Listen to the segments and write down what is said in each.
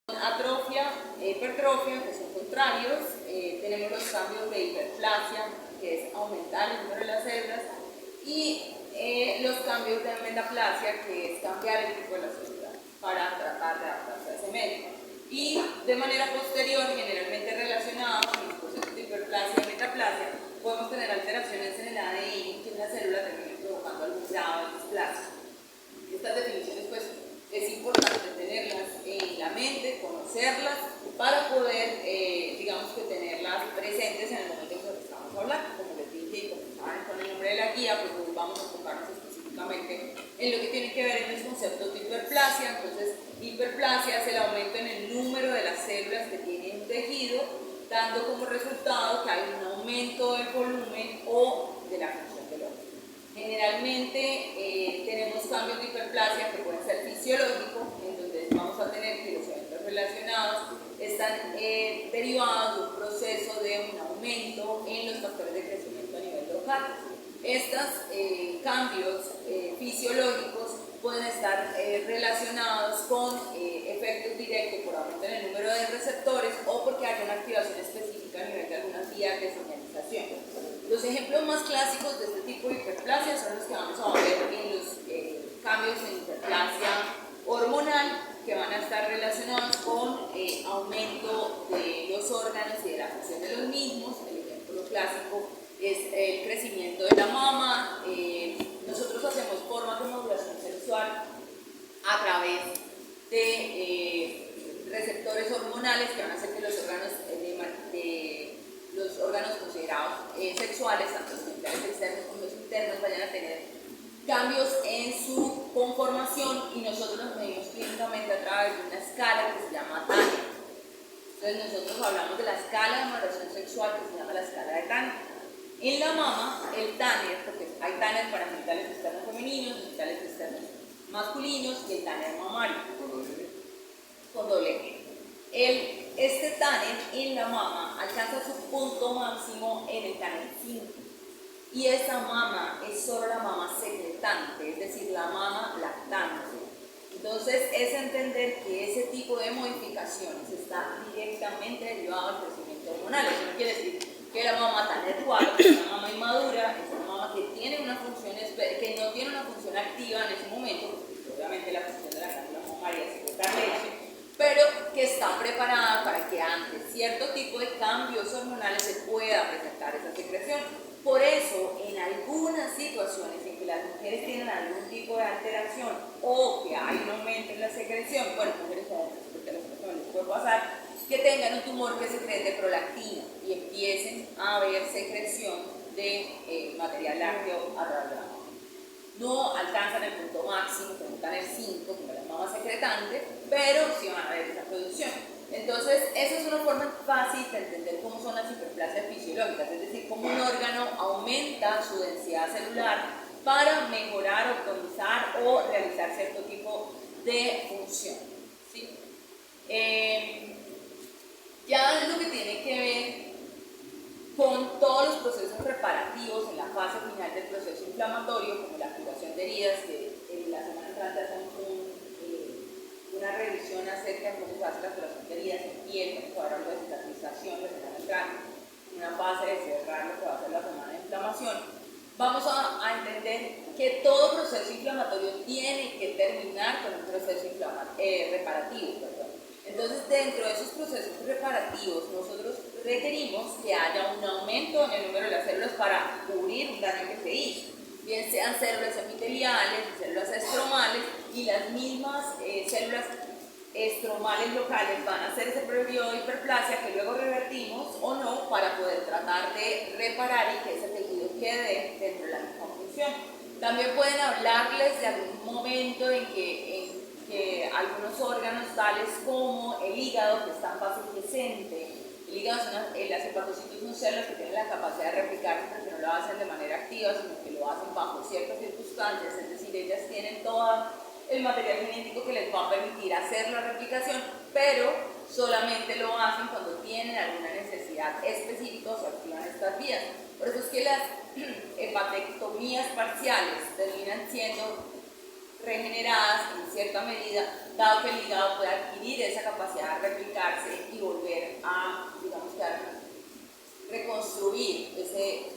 Atrofia e hipertrofia, que son contrarios. Tenemos los cambios de hiperplasia, que es aumentar el número de las células, y los cambios de metaplasia, que es cambiar el tipo de la célula para tratar de adaptarse a ese medio. Y de manera posterior, generalmente relacionados con los procesos de hiperplasia y metaplasia, podemos tener alteraciones en el ADN que en la célula terminen provocando algún grado de displasia. Estas definiciones, pues, es importante tenerlas en la mente, conocerlas, para poder, digamos que tenerlas presentes en el momento en que estamos hablando. Como les dije y como saben con el nombre de la guía, pues hoy vamos a enfocarnos específicamente en lo que tiene que ver en los conceptos de hiperplasia. Entonces, hiperplasia es el aumento en el número de las células que tiene un tejido, dando como resultado que hay un aumento del volumen o de la función del órgano. Generalmente tenemos cambios de hiperplasia que pueden ser fisiológicos, en donde vamos a tener que los eventos relacionados están derivados de un proceso de un aumento en los factores de crecimiento a nivel local. Estos cambios fisiológicos pueden estar relacionados con efectos directos por aumento en el número de receptores o porque hay una activación específica a nivel de algunas vías de señalización. Los ejemplos más clásicos de este tipo de hiperplasia son los que vamos a ver en los cambios en hiperplasia hormonal, que van a estar relacionados con aumento de los órganos y de la función de los mismos. El ejemplo clásico es el crecimiento de la mama. Nosotros hacemos formas de modulación sexual a través de receptores hormonales que van a hacer que los órganos considerados sexuales, tanto los genitales externos como los internos, vayan a tener cambios en su conformación, y nosotros los medimos clínicamente a través de una escala que se llama Tanner. Entonces nosotros hablamos de la escala de maduración sexual, que se llama la escala de Tanner. En la mama, el Tanner, porque hay Tanner para genitales externos femeninos, genitales externos masculinos, y el Tanner mamario con doble G. Este Tanner en la mama alcanza su punto máximo en el Tanner 5, y esa mama es solo la mama secretante, es decir, la mama lactante. Entonces es entender que ese tipo de modificaciones está directamente derivado del crecimiento hormonal. Eso no quiere decir que la mama Tanner 4 es una mama inmadura, es una mama que tiene una función, que no tiene una función activa en ese momento, porque obviamente la función de la glándula mamaria es secretar leche, pero que está preparada para que ante cierto tipo de cambios hormonales se pueda presentar esa secreción. Por eso, en algunas situaciones en que las mujeres tienen algún tipo de alteración o que hay un aumento en la secreción, bueno, mujeres jóvenes, porque a las personas les puede pasar, que tengan un tumor que secrete prolactina y empiecen a haber secreción de material lácteo a través de la mama. No alcanzan el punto máximo, como están el 5, como las mamas secretantes, pero sí van a haber esa producción. Entonces, esa es una forma fácil de entender cómo son las hiperplasias fisiológicas, es decir, cómo un órgano aumenta su densidad celular para mejorar, optimizar o realizar cierto tipo de función, ¿sí? Ya lo que tiene que ver con todos los procesos preparativos en la fase final del proceso inflamatorio, como la curación de heridas, que la semana entrante hacemos una revisión acerca de cómo se hace la curación de heridas en piel, cómo se va a hablar de cicatrización, la semana entrante, una fase de cerrar lo que va a ser la semana de inflamación. Vamos a entender que todo proceso inflamatorio tiene que terminar con un proceso reparativo, perdón. Entonces, dentro de esos procesos reparativos, nosotros requerimos que haya un aumento en el número de las células para cubrir un daño que se hizo, bien sean células epiteliales, células estromales, y las mismas células estromales locales van a hacer ese periodo de hiperplasia que luego revertimos o no para poder tratar de reparar y que ese tejido quede dentro de la misma función. También pueden hablarles de algún momento en que algunos órganos tales como el hígado, que está en fase quiescente. El hígado son las hepatocitos no células que tienen la capacidad de replicarse, pero que no lo hacen de manera activa, sino que lo hacen bajo ciertas circunstancias, es decir, ellas tienen todo el material genético que les va a permitir hacer la replicación, pero solamente lo hacen cuando tienen alguna necesidad específica o se activan estas vías. Por eso es que las hepatectomías parciales terminan siendo regeneradas en cierta medida, dado que el hígado puede adquirir esa capacidad de replicarse y volver a, digamos que a reconstruir ese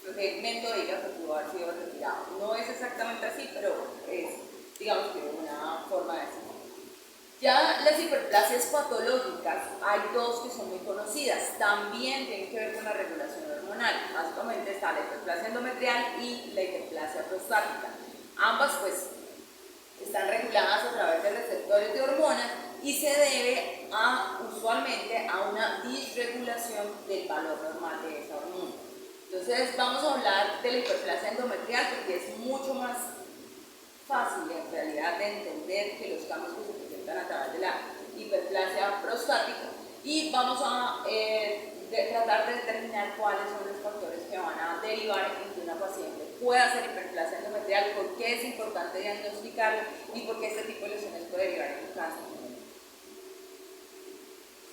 fragmento de hígado que pudo haber sido retirado. No es exactamente así, pero es, digamos que una forma de decirlo. Ya las hiperplasias patológicas, hay dos que son muy conocidas, también tienen que ver con la regulación hormonal. Básicamente está la hiperplasia endometrial y la hiperplasia prostática. Ambas pues están reguladas a través de receptores de hormonas y se debe usualmente a una disregulación del valor normal de esa hormona. Entonces vamos a hablar de la hiperplasia endometrial porque es mucho más fácil en realidad de entender que los cambios que se presentan a través de la hiperplasia prostática, y vamos a tratar de determinar cuáles son los factores que van a derivar en que una paciente pueda hacer hiperplasia endometrial, por qué es importante diagnosticarlo y por qué este tipo de lesiones puede derivar en un cáncer.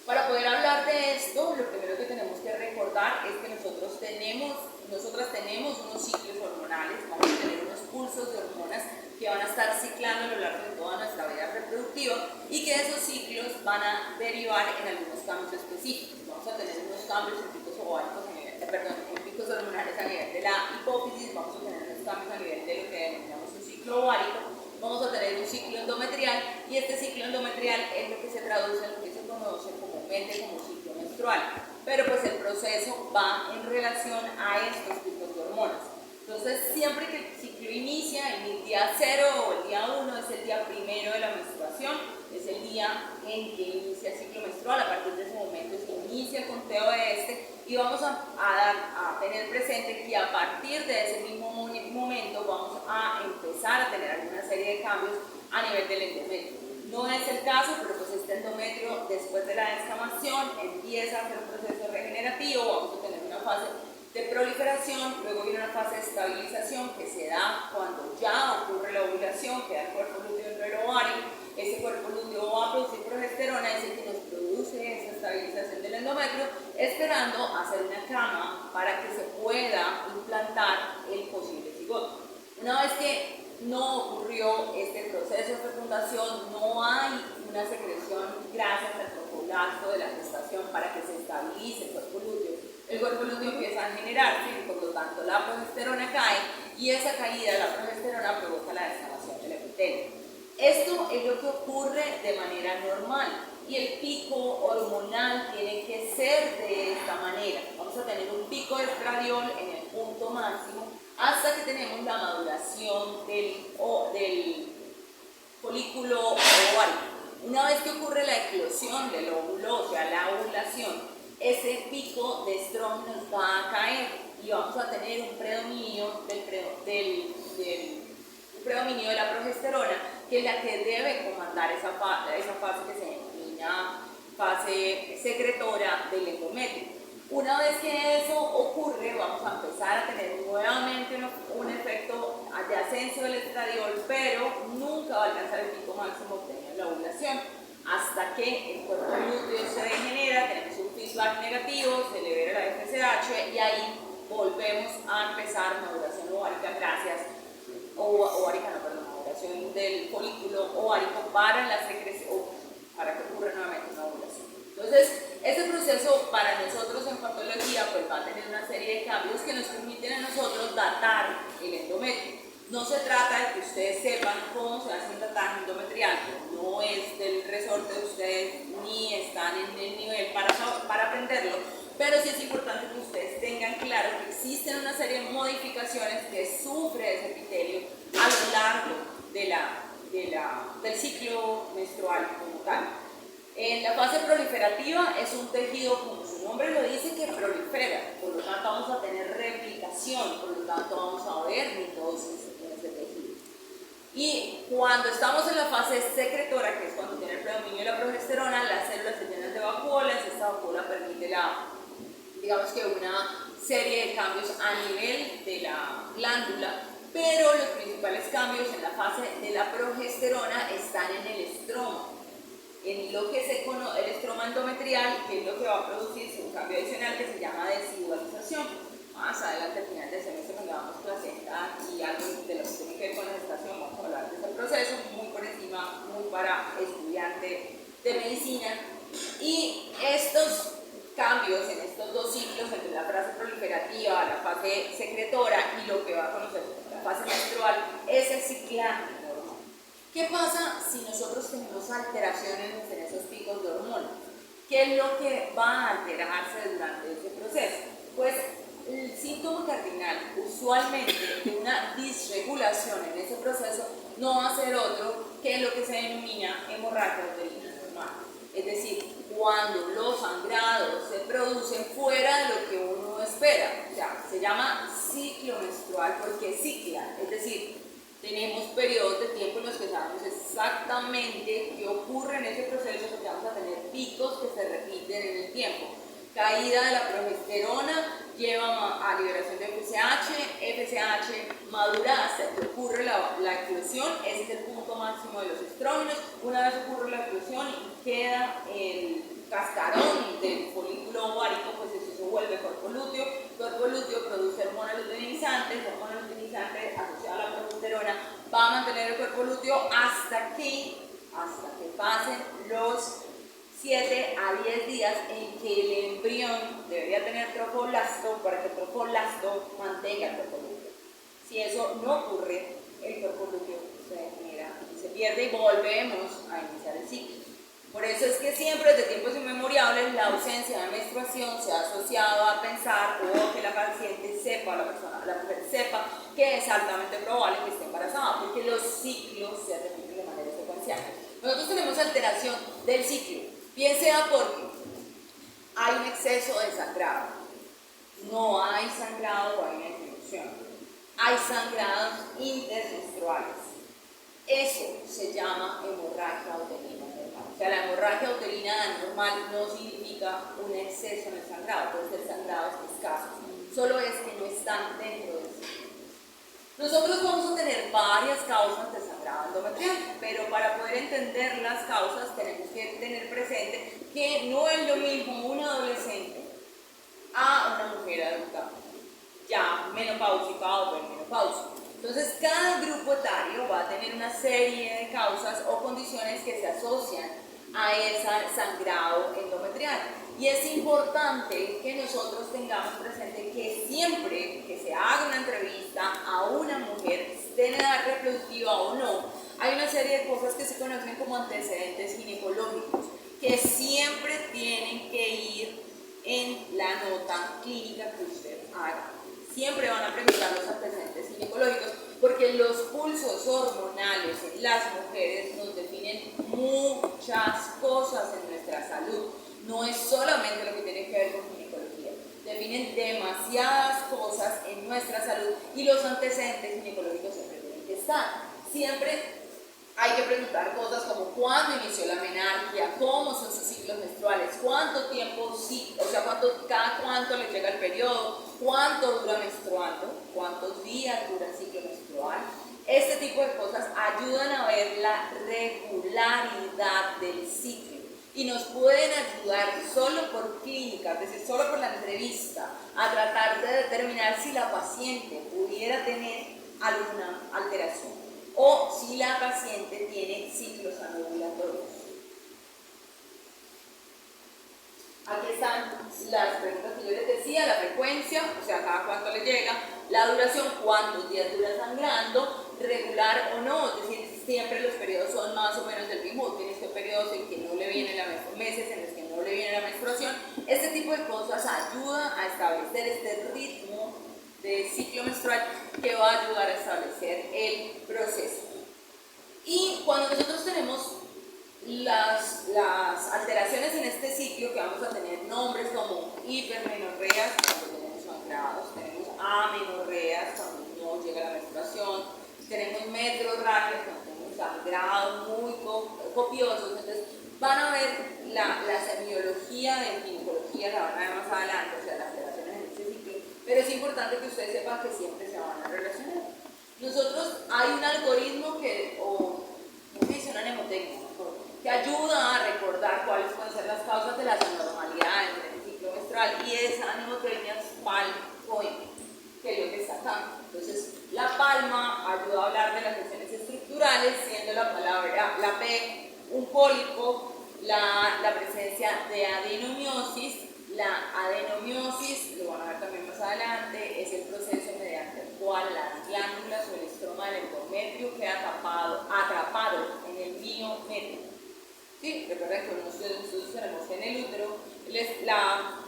Para poder hablar de esto, lo primero que tenemos que recordar es que nosotras tenemos unos ciclos hormonales, vamos a tener unos pulsos de hormonas que van a estar ciclando a lo largo de toda nuestra vida reproductiva y que esos ciclos van a derivar en algunos cambios específicos. Vamos a tener unos cambios en picos ováricos, en picos hormonales a nivel de la hipófisis, vamos a tener unos cambios a nivel de lo que denominamos un ciclo ovárico, vamos a tener un ciclo endometrial y este ciclo endometrial es lo que se traduce en lo que se conoce comúnmente como ciclo menstrual, pero pues el proceso va en relación a estos tipos de hormonas. Entonces, siempre que el ciclo inicia, el día 0 o el día 1 es el día primero de la menstruación, es el día en que inicia el ciclo menstrual. A partir de ese momento se inicia el conteo de este y vamos a tener presente que a partir de ese mismo momento vamos a empezar a tener alguna serie de cambios a nivel del endometrio. No es el caso, pero pues este endometrio después de la descamación empieza a hacer un proceso regenerativo, vamos a tener una fase de proliferación, luego viene una fase de estabilización que se da cuando ya ocurre la ovulación, queda el cuerpo lúteo dentro del ovario, ese cuerpo lúteo va a producir progesterona, es el que nos produce esa estabilización del endometrio, esperando hacer una cama para que se pueda implantar el posible cigoto. Una vez que no ocurrió este proceso de fecundación, no hay una secreción gracias al trofoblast de la gestación para que se estabilice el cuerpo lúteo. El cuerpo lúteo empieza a generarse y por lo tanto la progesterona cae y esa caída de la progesterona provoca la descamación del epitelio. Esto es lo que ocurre de manera normal y el pico hormonal tiene que ser de esta manera. Vamos a tener un pico de estradiol en el punto máximo hasta que tenemos la maduración del folículo ovárico. Una vez que ocurre la eclosión del óvulo, o sea, la ovulación, ese pico de estrógenos va a caer y vamos a tener un predominio predominio de la progesterona, que es la que debe comandar esa fase que se denomina fase secretora del endometrio. Una vez que eso ocurre, vamos a empezar a tener nuevamente un efecto de ascenso del estradiol, pero nunca va a alcanzar el pico máximo obtenido en la ovulación, hasta que el cuerpo lúteo se degenera, tenemos un feedback negativo, se libera la FSH y ahí volvemos a empezar maduración ovárica maduración del folículo ovárico para la secreción, para que ocurra nuevamente una ovulación. Entonces, ese proceso para nosotros en patología pues va a tener una serie de cambios que nos permiten a nosotros datar el endometrio. No se trata de que ustedes sepan cómo se hace un dataje endometrial, no es del resorte de ustedes ni están en el nivel para aprenderlo, pero sí es importante que ustedes tengan claro que existen una serie de modificaciones que sufre ese epitelio a lo largo del ciclo menstrual como tal. En la fase proliferativa es un tejido, como su nombre lo dice, que prolifera, por lo tanto vamos a tener replicación, por lo tanto vamos a ver mitosis en ese tejido. Y cuando estamos en la fase secretora, que es cuando tiene el predominio de la progesterona, las células se llenan de vacuolas, esta vacuola permite digamos que una serie de cambios a nivel de la glándula, pero los principales cambios en la fase de la progesterona están en el estroma. En lo que se conoce el estroma endometrial, que es lo que va a producirse un cambio adicional que se llama desidualización. más adelante al final del semestre cuando damos placenta y algo de lo que tiene que ver con la gestación, vamos a hablar de ese proceso, muy por encima, muy para estudiante de medicina. Y estos cambios en estos dos ciclos, entre la fase proliferativa, la fase secretora y lo que va a conocer la fase menstrual, es el ciclaje normal. ¿Qué pasa si nosotros tenemos alteraciones en esos picos de hormonas? ¿Qué es lo que va a alterarse durante ese proceso? Pues el síntoma cardinal usualmente de una disregulación en ese proceso no va a ser otro que lo que se denomina hemorragia uterina normal. Es decir, cuando los sangrados se producen fuera de lo que uno espera. O sea, se llama ciclo menstrual porque cicla, es decir, tenemos periodos de tiempo en los que sabemos exactamente qué ocurre en ese proceso, porque vamos a tener picos que se repiten en el tiempo. Caída de la progesterona lleva a liberación de FSH madura hasta que ocurre la eclosión, ese es el punto máximo de los estrógenos. Una vez ocurre la eclosión y queda el cascarón del folículo ovárico, pues eso se vuelve cuerpo lúteo. Cuerpo lúteo produce hormona luteinizante asociada a la progesterona va a mantener el cuerpo lúteo hasta que pasen los 7 a 10 días en que el embrión debería tener tropoblasto para que el tropoblasto mantenga el cuerpo lúteo. Si eso no ocurre, el cuerpo lúteo se degenera y se pierde y volvemos a iniciar el ciclo. Por eso es que siempre desde tiempos inmemoriales la ausencia de menstruación se ha asociado a pensar o que la paciente sepa, la mujer sepa que es altamente probable que esté embarazada, porque los ciclos se repiten de manera secuencial. Nosotros tenemos alteración del ciclo, bien sea porque hay un exceso de sangrado, no hay sangrado o hay una disminución, hay sangrados intermenstruales. Eso se llama hemorragia uterina normal. O sea, la hemorragia uterina normal no significa un exceso en el sangrado, puede ser sangrados escasos, solo es que no están dentro del ciclo. Nosotros vamos a tener varias causas de sangrado endometrial, pero para poder entender las causas tenemos que tener presente que no es lo mismo un adolescente a una mujer adulta, ya menopáusica o perimenopáusica. Entonces, cada grupo etario va a tener una serie de causas o condiciones que se asocian a ese sangrado endometrial. Y es importante que nosotros tengamos presente que siempre que se haga una entrevista a una mujer, esté en edad reproductiva o no, hay una serie de cosas que se conocen como antecedentes ginecológicos, que siempre tienen que ir en la nota clínica que usted haga. Siempre van a preguntar los antecedentes ginecológicos, porque los pulsos hormonales en las mujeres nos definen muchas cosas en nuestra salud. No es solamente lo que tiene que ver con ginecología, definen demasiadas cosas en nuestra salud y los antecedentes ginecológicos siempre tienen que estar. Siempre hay que preguntar cosas como cuándo inició la menarquia, cómo son sus ciclos menstruales, cuánto tiempo, cada cuánto le llega el periodo, cuánto dura menstruando, cuántos días dura el ciclo menstrual. Este tipo de cosas ayudan a ver la regularidad del ciclo y nos pueden ayudar solo por clínica, es decir, solo por la entrevista, a tratar de determinar si la paciente pudiera tener alguna alteración o si la paciente tiene ciclos anovulatorios. Aquí están las preguntas que yo les decía, la frecuencia, o sea, cada cuánto le llega, la duración, cuántos días dura sangrando, regular o no, es decir, siempre los periodos son más o menos del mismo, tiene estos periodos en que no le viene meses en los que no le viene la menstruación. Este tipo de cosas ayuda a establecer este ritmo de ciclo menstrual que va a ayudar a establecer el proceso. Y cuando nosotros tenemos las alteraciones en este ciclo, que vamos a tener nombres como hipermenorreas cuando tenemos sangrados, tenemos amenorreas cuando no llega la menstruación, tenemos metrorragias cuando tenemos sangrados muy copiosos. Entonces van a ver la semiología de ginecología, la van a ver más adelante, o sea, las alteraciones en este ciclo, pero es importante que ustedes sepan que siempre se van a relacionar. Nosotros hay un algoritmo una mnemotecnia, que ayuda a recordar cuáles pueden ser las causas de las anormalidades en el ciclo menstrual, y esa mnemotecnia es PALM-COIM. la presencia de adenomiosis. La adenomiosis, lo van a ver también más adelante, es el proceso mediante el cual las glándulas o el estroma del endometrio queda atrapado en el miometrio. ¿Sí? Recuerden que nosotros tenemos en el útero la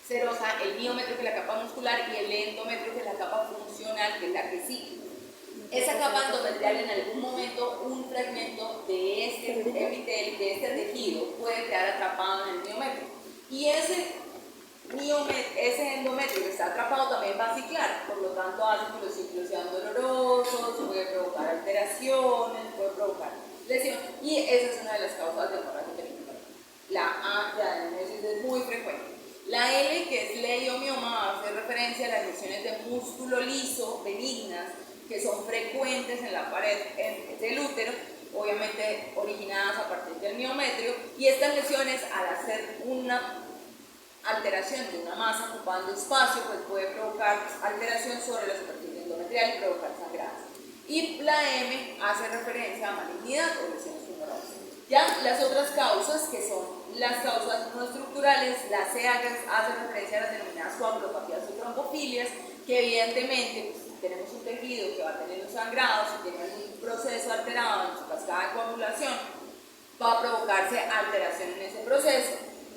serosa, el miometrio, que es la capa muscular, y el endometrio, que es la capa funcional, que es la que sí. Esa capa endometrial, en algún momento, un fragmento de este epitelio, de este tejido, puede quedar atrapado en el miometrio. Y ese endometrio que está atrapado también va a ciclar, por lo tanto hace que los ciclos sean dolorosos, puede provocar alteraciones, puede provocar lesión, y esa es una de las causas de hemorragia perineal. La A de adenomiosis es muy frecuente. La L, que es leiomioma, hace referencia a las lesiones de músculo liso benignas que son frecuentes en la pared del útero, obviamente originadas a partir del miometrio, y estas lesiones, al hacer una alteración de una masa ocupando espacio, pues puede provocar alteración sobre la superficie endometrial y provocar sangrados. Y la M hace referencia a malignidad o lesiones tumorales. Ya las otras causas, que son las causas no estructurales, la C hace referencia a las denominadas coagulopatías o trombofilias, que evidentemente pues, tenemos un tejido que va teniendo sangrados, si tiene algún proceso alterado en su cascada de coagulación, va a provocarse alteración en ese proceso.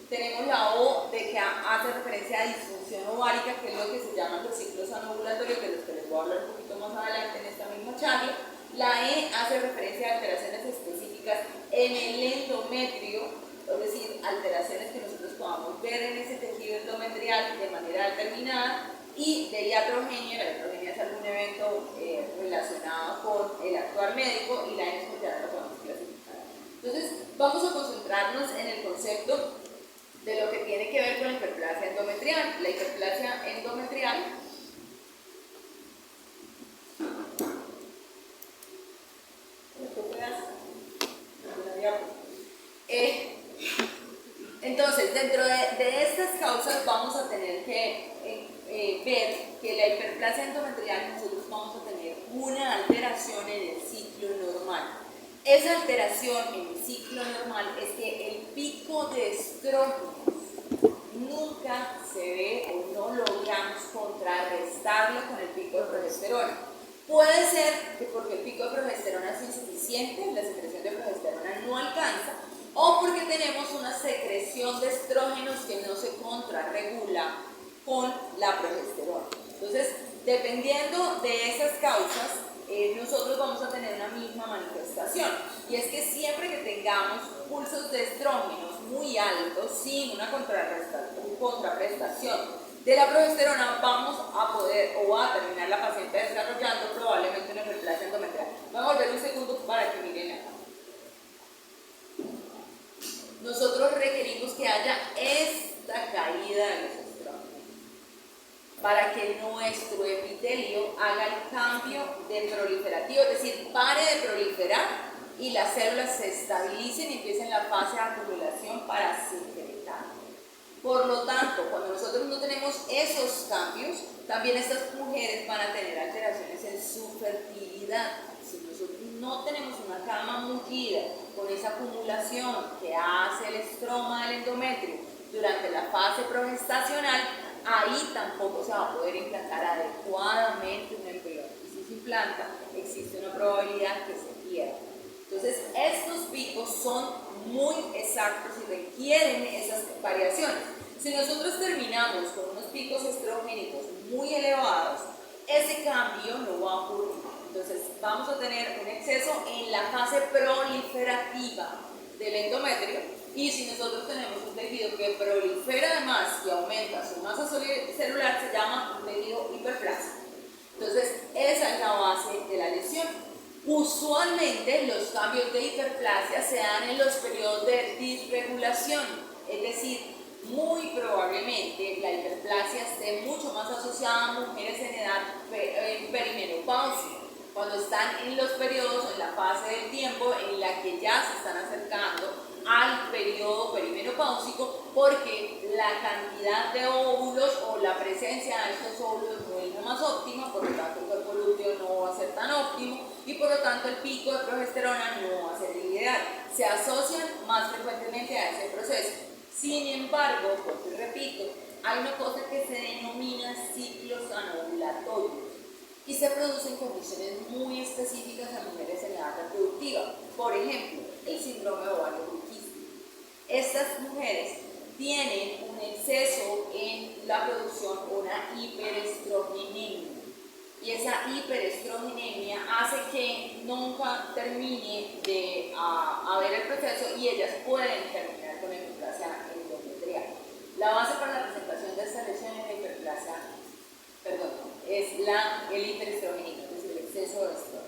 Tenemos la O, de que hace referencia a disfunción ovárica, que es lo que se llaman los ciclos anovulatorios, de los que les voy a hablar un poquito más adelante en esta misma charla. La E hace referencia a alteraciones específicas en el endometrio, es decir, alteraciones que nosotros podamos ver en ese tejido endometrial de manera determinada. Y de iatrogenia, la iatrogenia es algún evento relacionado con el actuar médico, y la N pues ya la podemos clasificar. Entonces, vamos a concentrarnos en el concepto de lo que tiene que ver con la hiperplasia endometrial. La hiperplasia endometrial entonces, dentro de estas causas vamos a tener que ver que la hiperplasia endometrial nosotros vamos a tener una alteración en el ciclo normal. Esa alteración en el ciclo normal es que el pico de estrógenos nunca se ve o no logramos contrarrestarlo con el pico de progesterona. Puede ser que porque el pico de progesterona es insuficiente, la secreción de progesterona no alcanza, o porque tenemos una secreción de estrógenos que no se contrarregula con la progesterona. Entonces, dependiendo de esas causas, nosotros vamos a tener una misma manifestación, y es que siempre que tengamos pulsos de estrógenos muy altos sin una contraprestación de la progesterona, vamos a poder o va a terminar la paciente desarrollando probablemente una hiperplasia endometrial. Vamos a volver un segundo para que miren acá. Nosotros requerimos que haya esta caída de los estrógenos para que nuestro epitelio haga el cambio de proliferativo, es decir, pare de proliferar y las células se estabilicen y empiecen la fase de acumulación para secretar. Por lo tanto, cuando nosotros no tenemos esos cambios, también estas mujeres van a tener alteraciones en su fertilidad. Si nosotros no tenemos una cama mungida con esa acumulación que hace el estroma del endometrio durante la fase progestacional, ahí tampoco se va a poder implantar adecuadamente un embrión. Y si se implanta, existe una probabilidad que se pierda. Entonces, estos picos son muy exactos y requieren esas variaciones. Si nosotros terminamos con unos picos estrogénicos muy elevados, ese cambio no va a ocurrir. Entonces, vamos a tener un exceso en la fase proliferativa del endometrio, y si nosotros tenemos un tejido que prolifera además y aumenta su masa celular, se llama un tejido hiperplásico. Entonces, esa es la base de la lesión. Usualmente los cambios de hiperplasia se dan en los periodos de disregulación, es decir, muy probablemente la hiperplasia esté mucho más asociada a mujeres en edad perimenopáusica, cuando están en los periodos, en la fase del tiempo en la que ya se están acercando al periodo perimenopáusico, porque la cantidad de óvulos o la presencia de estos óvulos no es la más óptima, por lo tanto el cuerpo lúteo no va a ser tan óptimo, y por lo tanto el pico de progesterona no va a ser el ideal. Se asocian más frecuentemente a ese proceso. Sin embargo, porque repito, hay una cosa que se denomina ciclos anovulatorios y se producen condiciones muy específicas en mujeres en edad reproductiva. Por ejemplo, el síndrome de ovario poliquístico. Estas mujeres tienen un exceso en la producción, una hiperestrogenemia. Y esa hiperestrogenemia hace que nunca termine de haber el proceso y ellas pueden terminar con hiperplasia endometrial. La base para la presentación de esta lesión es la hiperplasia, perdón, es el hiperestrogenismo, es decir, el exceso de estrógenos.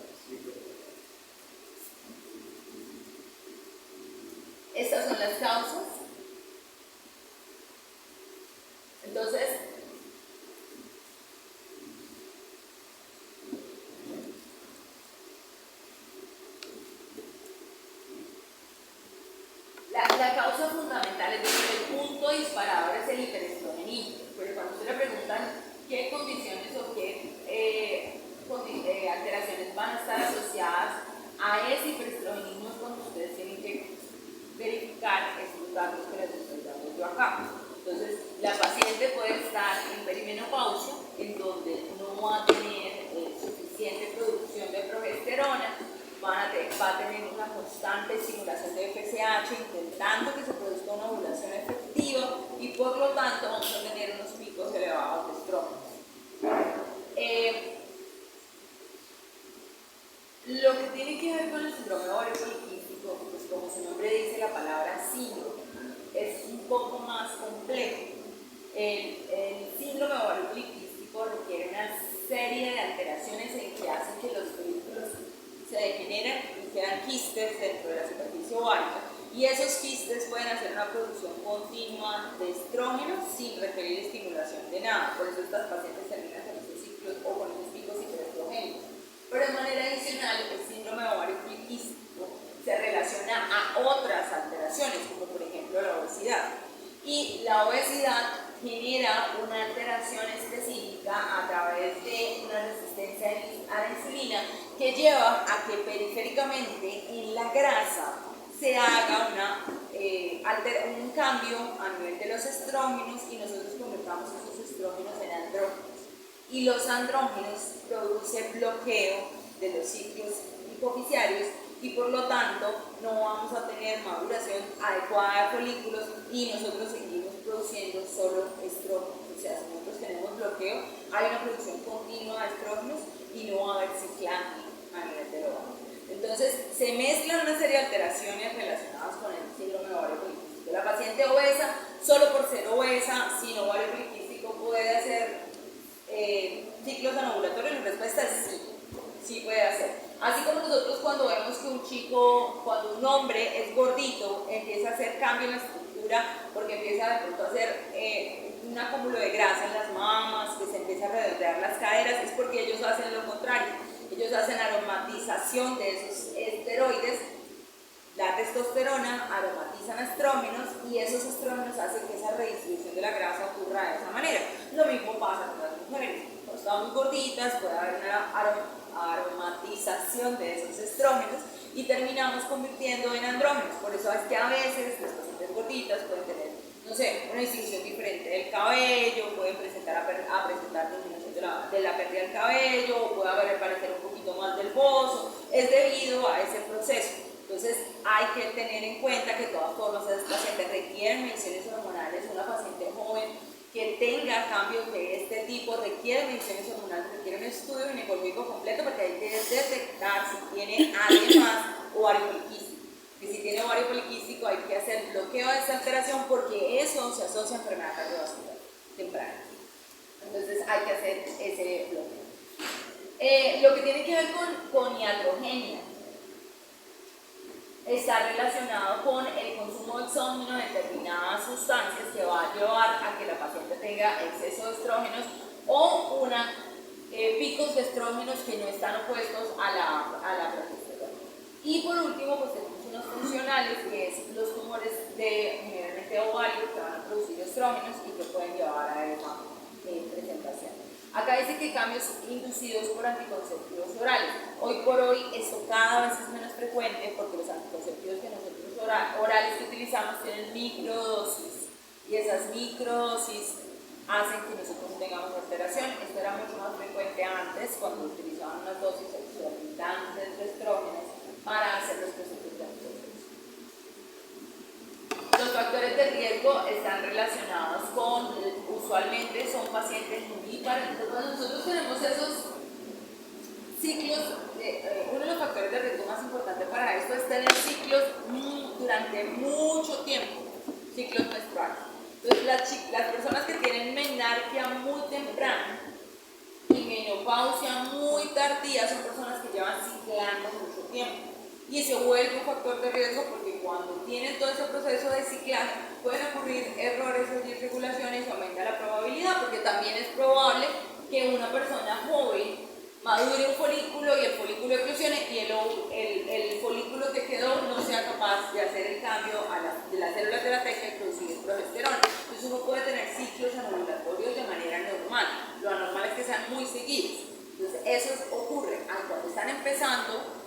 Estas son las causas. Entonces, la causa fundamental, es decir, el punto disparador es el hiperestrogenismo. Pero cuando usted le preguntan qué condiciones o qué alteraciones van a estar asociadas a ese hiperestrogenismo, es cuando ustedes tienen que verificar estos datos que les estoy dando yo acá. Entonces, la paciente puede estar en perimenopausia, en donde no va a tener suficiente producción de progesterona, va a tener una constante estimulación de FSH, intentando que se produzca una ovulación efectiva y por lo tanto vamos a tener unos picos elevados de estrógenos. Lo que tiene que ver con el síndrome de ovario poliquístico, pues como su nombre dice, la palabra síndrome, es un poco más complejo. El síndrome de ovario poliquístico requiere una serie de alteraciones en que hacen que los folículos se degeneran y quedan quistes dentro de la superficie ovárica, y esos quistes pueden hacer una producción continua de estrógenos sin requerir estimulación de nada. Por eso estas pacientes terminan con esos ciclos o con esos picos hiperestrogénicos. Pero de manera adicional, el síndrome de ovario poliquístico se relaciona a otras alteraciones, como por ejemplo la obesidad. Y la obesidad genera una alteración específica a través de una resistencia a la insulina que lleva a que periféricamente en la grasa se haga un cambio a nivel de los estrógenos y nosotros convertamos esos estrógenos en andrógenos. Y los andrógenos producen bloqueo de los ciclos hipofisiarios y por lo tanto no vamos a tener maduración adecuada de folículos y nosotros seguimos produciendo solo estrógenos. O sea, si nosotros tenemos bloqueo, hay una producción continua de estrógenos y no va a haber ciclaje a nivel del ovario. Entonces, se mezclan una serie de alteraciones relacionadas con el síndrome de ovario poliquístico. La paciente obesa, solo por ser obesa, sin ovario poliquístico, puede hacer ciclos anovulatorios. La respuesta es sí, sí puede hacer. Así como nosotros cuando vemos que cuando un hombre es gordito, empieza a hacer cambio en la estructura porque empieza de pronto a hacer un acúmulo de grasa en las mamas, que se empieza a redondear las caderas, es porque ellos hacen lo contrario. Ellos hacen aromatización de esos esteroides, la testosterona, aromatizan estrógenos y esos estrógenos hacen que esa redistribución de la grasa ocurra de esa manera. Lo mismo pasa con las mujeres. Cuando están muy gorditas puede haber una aromatización de esos estrógenos y terminamos convirtiendo en andrógenos. Por eso es que a veces las pacientes gorditas pueden tener, no sé, una distribución diferente del cabello, pueden presentar disminución de la pérdida del cabello, o puede aparecer un poquito más del bozo. Es debido a ese proceso. Entonces hay que tener en cuenta que de todas formas esas pacientes requieren mediciones hormonales. Una paciente joven que tenga cambios de este tipo requiere mediciones hormonales, requiere un estudio ginecológico completo porque hay que detectar si tiene además ovario poliquístico. Y si tiene ovario poliquístico hay que hacer bloqueo de esta alteración porque eso se asocia a enfermedad cardiovascular temprana. Entonces hay que hacer ese bloqueo. Lo que tiene que ver con iatrogenia está relacionado con el consumo exógeno de determinadas sustancias que va a llevar a que la paciente tenga exceso de estrógenos o picos de estrógenos que no están opuestos a la progesterona. Y por último, pues tenemos unos funcionales, que es los tumores generalmente ovario que van a producir estrógenos y que pueden llevar a esa presentación. Acá dice que cambios inducidos por anticonceptivos orales. Hoy por hoy esto cada vez es menos frecuente porque los anticonceptivos que nosotros orales que utilizamos tienen microdosis y esas microdosis hacen que nosotros tengamos alteración. Esto era mucho más frecuente antes cuando utilizaban unas dosis exorbitantes de estrógenos para hacer los procesos de anticoncepción. Los factores de riesgo están relacionados con, usualmente son pacientes muy parecidos. Cuando nosotros tenemos esos ciclos, uno de los factores de riesgo más importantes para esto es tener ciclos durante mucho tiempo, ciclos menstruales. Entonces las personas que tienen menarquia muy temprana y menopausia muy tardía son personas que llevan ciclando mucho tiempo. Y se vuelve un factor de riesgo porque cuando tienen todo ese proceso de ciclaje pueden ocurrir errores o disregulaciones y aumenta la probabilidad, porque también es probable que una persona joven madure un folículo y el folículo eclosione y el folículo que quedó no sea capaz de hacer el cambio de las células de la teca y producir progesterona. Entonces uno puede tener ciclos anovulatorios de manera normal. Lo anormal es que sean muy seguidos. Entonces eso ocurre cuando están empezando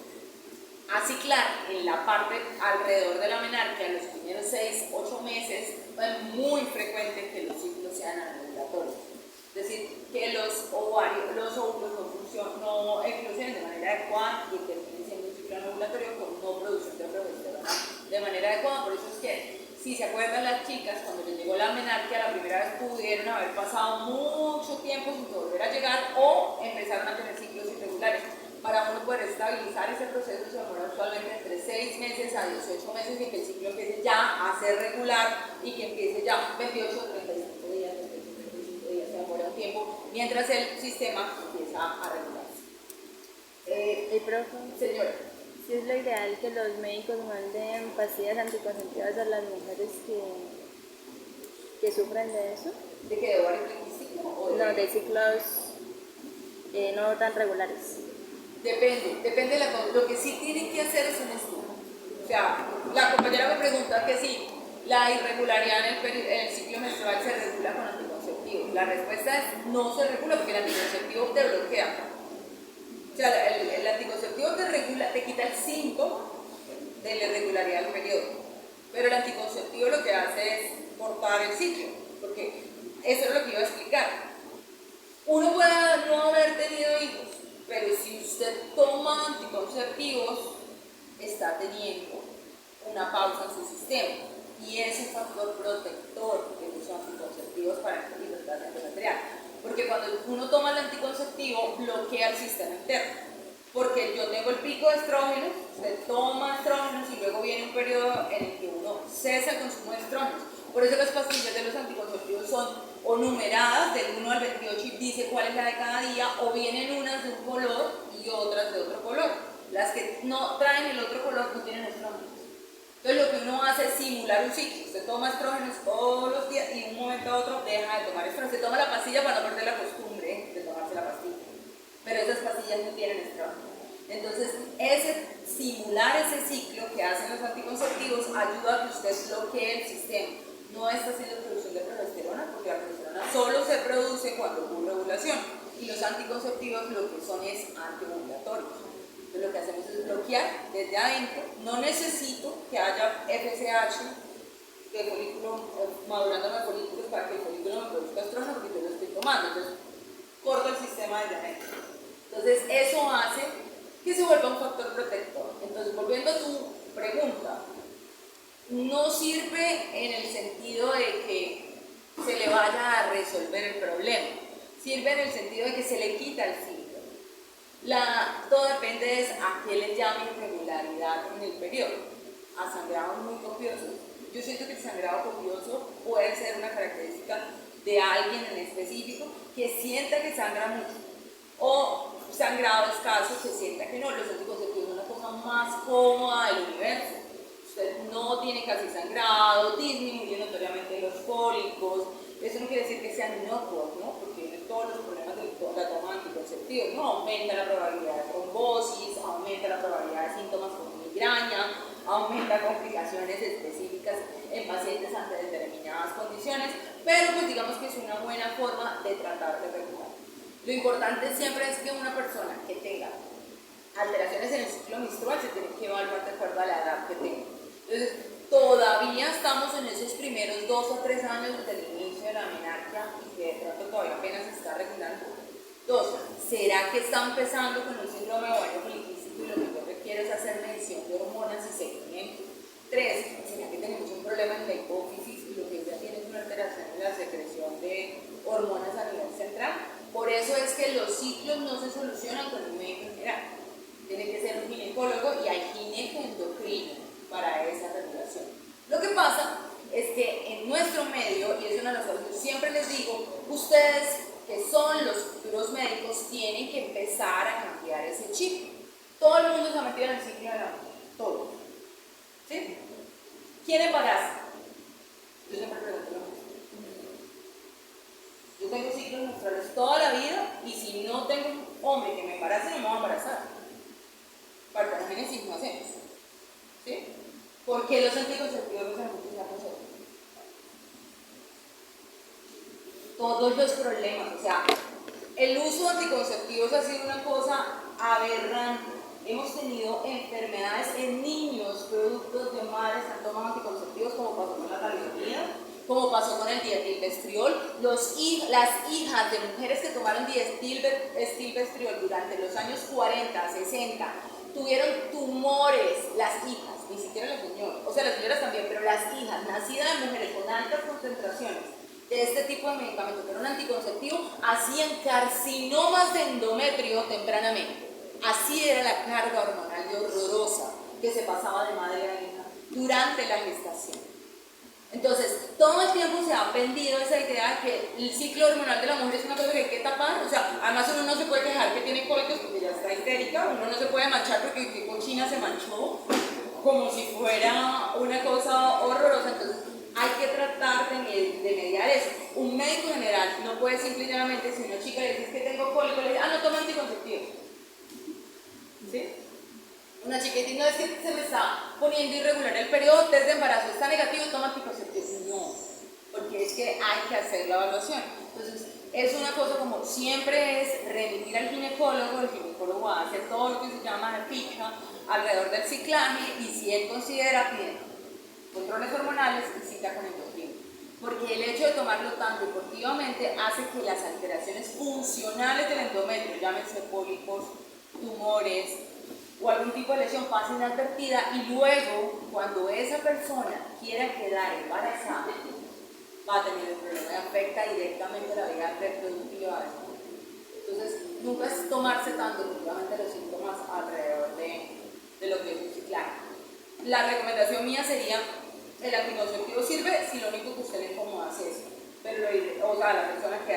a ciclar en la parte alrededor de la menarquia, en los primeros 6-8 meses, es muy frecuente que los ciclos sean anovulatorios. Es decir, que los óvulos no eclosionen de manera adecuada y terminen siendo un ciclo anovulatorio con no producción de progesterona de manera adecuada. Por eso es que, si se acuerdan las chicas, cuando les llegó la menarquia la primera vez pudieron haber pasado mucho tiempo sin volver a llegar o empezaron a tener ciclos irregulares. Para uno poder estabilizar ese proceso se demora usualmente entre 6 meses a 18 meses y que el ciclo empiece ya a ser regular y que empiece ya 28 o 35 días, se demora un tiempo mientras el sistema empieza a regularse. Profe, Señora, ¿sí es lo ideal que los médicos manden pastillas anticonceptivas a las mujeres que sufren de eso? ¿de qué? ¿De ovario poliquístico o No, de ciclos no tan regulares. Depende de lo que sí tienen que hacer es un estudio. O sea, la compañera me pregunta que si la irregularidad en el ciclo menstrual se regula con anticonceptivos. La respuesta es no se regula porque el anticonceptivo te bloquea. O sea, el anticonceptivo te quita el síntoma de la irregularidad del periodo. Pero el anticonceptivo lo que hace es cortar el ciclo, porque eso es lo que iba a explicar. Uno puede no haber tenido hijos, pero si usted toma anticonceptivos, está teniendo una pausa en su sistema y es un factor protector de los anticonceptivos para la libertad endometrial. Porque cuando uno toma el anticonceptivo, bloquea el sistema interno. Porque yo tengo el pico de estrógenos, usted toma estrógenos y luego viene un periodo en el que uno cesa el consumo de estrógenos. Por eso las pastillas de los anticonceptivos son o numeradas del 1 al 28 y dice cuál es la de cada día, o vienen unas de un color y otras de otro color. Las que no traen el otro color no tienen estrógenos. Entonces lo que uno hace es simular un ciclo. Usted toma estrógenos todos los días y de un momento a otro deja de tomar estrógenos. Se toma la pastilla para no perder la costumbre de tomarse la pastilla. Pero esas pastillas no tienen estrógenos. Entonces, simular ese ciclo que hacen los anticonceptivos ayuda a que usted bloquee el sistema. No está haciendo producción de progesterona porque la progesterona solo se produce cuando ocurre ovulación y los anticonceptivos lo que son es antiovulatorios. Entonces lo que hacemos es bloquear desde adentro. No necesito que haya FSH de folículo, madurando los folículos para que el folículo me produzca estrógeno porque yo lo estoy tomando. Entonces corto el sistema desde adentro. Entonces eso hace que se vuelva un factor protector. Entonces volviendo a tu pregunta, no sirve en el sentido de que se le vaya a resolver el problema, sirve en el sentido de que se le quita el síntoma. Todo depende de a qué le llame irregularidad en el periodo. A sangrados muy copiosos. Yo siento que el sangrado copioso puede ser una característica de alguien en específico que sienta que sangra mucho, o sangrado escaso que sienta que no. Los anticonceptivos son una cosa más cómoda del universo. Usted no tiene casi sangrado, disminuye notoriamente los cólicos. Eso no quiere decir que sean inocuos, ¿no? Porque tiene todos los problemas de la toma de anticonceptivos, ¿no? Aumenta la probabilidad de trombosis, aumenta la probabilidad de síntomas como migraña, aumenta complicaciones específicas en pacientes ante determinadas condiciones, pero pues digamos que es una buena forma de tratar de regular. Lo importante siempre es que una persona que tenga alteraciones en el ciclo menstrual se tienen que evaluar de acuerdo a la edad que tengo. Entonces, todavía estamos en esos primeros 2 o 3 años desde el inicio de la menarquia y que de pronto todavía apenas se está regulando. 2. ¿Será que está empezando con un síndrome ovario poliquístico y lo que yo requiero es hacer medición de hormonas y seguimiento? 3. ¿Será que tenemos un problema en la hipófisis y lo que ella tiene es una alteración en la secreción de hormonas a nivel central? Por eso es que los ciclos no se solucionan con un médico general. Tiene que ser un ginecólogo y hay ginecoendocrino para esa regulación. Lo que pasa es que en nuestro medio, y es una de las cosas que siempre les digo, ustedes que son los futuros médicos tienen que empezar a cambiar ese chip. Todo el mundo se ha metido en el ciclo de la mujer, todo. ¿Sí? ¿Quién embaraza? Yo siempre pregunto lo mismo. Yo tengo ciclos menstruales toda la vida y si no tengo un hombre que me embarace, no me va a embarazar. Partenogenesis no hacemos. ¿Sí? ¿Por qué los anticonceptivos no se utilizan nosotros? Todos los problemas, o sea, el uso de anticonceptivos ha sido una cosa aberrante. Hemos tenido enfermedades en niños, productos de madres que han tomado anticonceptivos, como pasó con la talidomida, como pasó con el dietilvestriol. Las hijas de mujeres que tomaron dietilvestriol durante los años 40, 60, tuvieron tumores, las hijas, ni siquiera las señoras, o sea, las señoras también, pero las hijas nacidas de mujeres con altas concentraciones de este tipo de medicamentos, que era un anticonceptivo, hacían carcinomas de endometrio tempranamente. Así era la carga hormonal de horrorosa que se pasaba de madre a hija durante la gestación. Entonces, todo el tiempo se ha vendido esa idea de que el ciclo hormonal de la mujer es una cosa que hay que tapar. O sea, además uno no se puede quejar que tiene cólicos porque ya está histérica, uno no se puede manchar porque qué cochina se manchó, como si fuera una cosa horrorosa. Entonces, hay que tratar de mediar eso. Un médico general no puede simplemente, si una chica le dice que tengo cólico, le dice, no toma anticonceptivos. ¿Sí? Una chica dice, no, es que se me está poniendo irregular el periodo, test de embarazo está negativo, toma anticonceptivos. No, porque es que hay que hacer la evaluación. Entonces, es una cosa como siempre es remitir al ginecólogo, el ginecólogo va a hacer todo lo que se llama ficha alrededor del ciclaje y si él considera bien controles hormonales y cita con endocrino. Porque el hecho de tomarlo tan deportivamente hace que las alteraciones funcionales del endometrio, llámense pólipos, tumores o algún tipo de lesión, pase inadvertida y luego, cuando esa persona quiera quedar embarazada, va a tener el problema y afecta directamente la vida reproductiva. Entonces, nunca es tomarse tan deportivamente los síntomas alrededor de lo que es un ciclaje. La recomendación mía sería, el anticonceptivo sirve si lo único que usted le incomoda es eso, pero o sea, la persona que